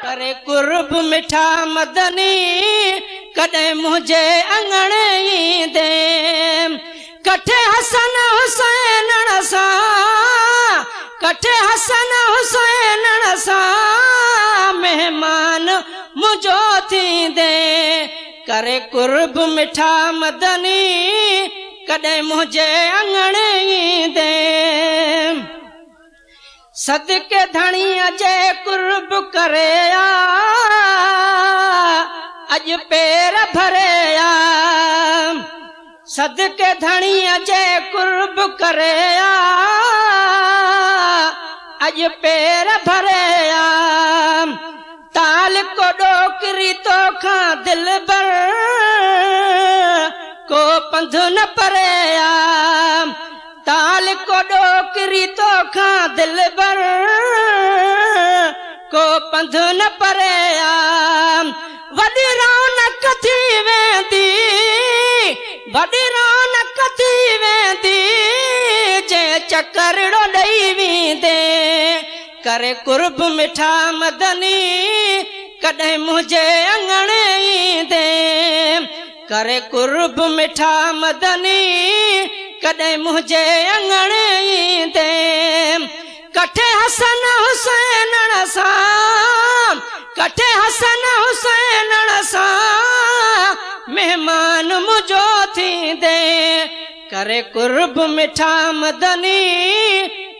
करे कुर्ब मिठा मदनी कदे मुझे अंगणे ईंदे कठे हसन हुसैन सा कठे हसन हुसैन सा मेहमान मुझो थींदे करे कुर्ब मिठा मदनी कदे मुझे अंगणे ईंदे सदके धणीअ जे कुर्ब करे अज पेर भरे सदके धणीअ जे कुर्ब करे अज पेर भरे ताल को डोकरी तो खां दिल बर को पंध न परे ताल को डोकरी तो खां दिल बर को पंध न परे वॾी रौनक थी वेंदी वॾी रौनक थी वेंदी जे चकरड़ो ॾेई वेंदे करे कुर्ब मिठा मदनी कॾहिं मुंहिंजे अंगणे ईंदे करे कुर्ब मिठा मदनी कॾहिं मुंहिंजे अंगणे ईंदे कठे हसन हुसैन सां कठे हसन हुसैन सां मेहमान मुझो थींदे करे कुर्ब मिठा मदनी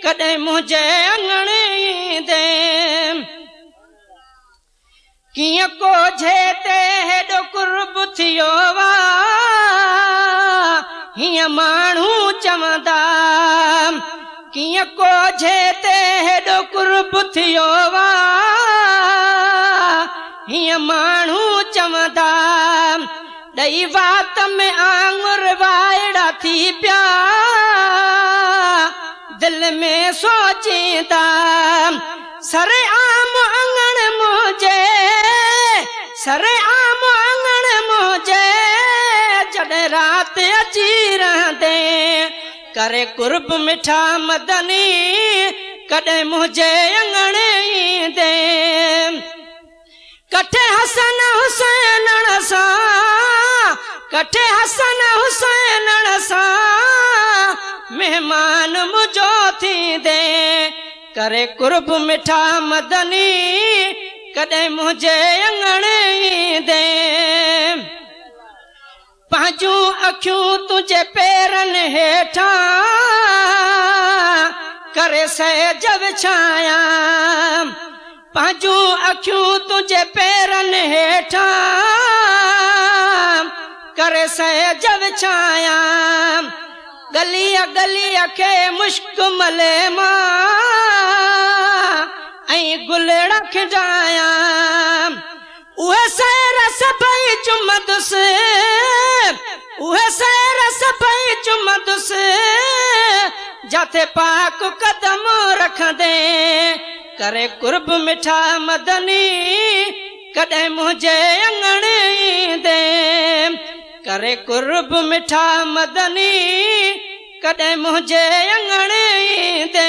कॾहिं मुंहिंजे अंगणे ईंदे कीअं कोझे ते हेॾो कुर्ब थियो वा हीअं माण्हू चवंदा कीअं कोझे ते हेॾो कुर्ब थियो वा हीअं माण्हू चवंदा ॾई वात में आंगुर वाइड़ा थी पिया दिल में सोचींदा सरे आम अंगण मुंहिंजे सरे आम अंगण मुंहिंजे जॾहिं राति अची रहंदे करे कुर्ब मिठा मदनी कॾहिं मुंहिंजे अंगणे ईंदे कठे हसन हुसैन सां कठे हसन हुसैन सां मेहमान मुझो थींदे करे कुर्ब मिठा मदनी कॾहिं मुंहिंजे अंगणे ईंदे पंहिंजूं अखियूं तुंहिंजे पेरनि हेठां करे सहज विछाया पंहिंजूं अखियूं तुंहिंजे पेरनि हेठां करे सहज विछाया गलीअ गलीअ खे मुश्क मले मां ऐं गुलड़ खिजाया उहे सैर सभई चुमदुसि उहे सैर सभई चुमदुसि जाथे पाक कदम रखंदे करे कुर्ब मिठा मदनी कॾहिं मुंहिंजे अंगणे ईंदे करे कुर्ब मिठा मदनी कॾहिं मुंहिंजे अंगणे ईंदे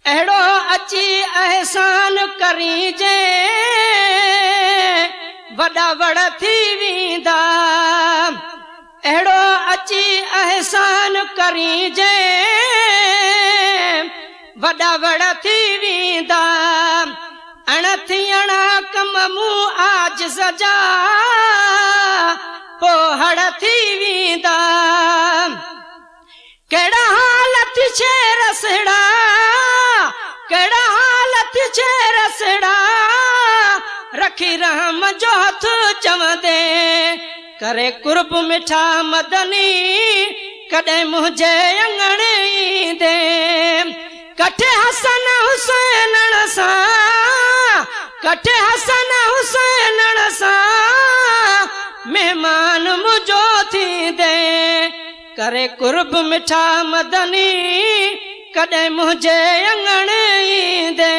अहिड़ो अची अहसान करीजे वॾा वड़ थी वेंदा अहिड़ो अची अहसान करीजे वॾा वड़ थी वेंदा अणथियणा कम मूं आज सजा पोइ हड़ थी वेंदा कहिड़ा हालत छे रसड़ा कहिड़ा हालत छे रसड़ा रखी रहम जो हथ चवंदे करे कुर्ब मिठा मदनी कॾहिं मुंहिंजे अंगणे ईंदे कठे हसन हुसैन सां कठे हसन हुसैन सां मेहमान मुझो थींदे करे कुर्ब मिठा मदनी कॾहिं मुंहिंजे अंगणे ईंदे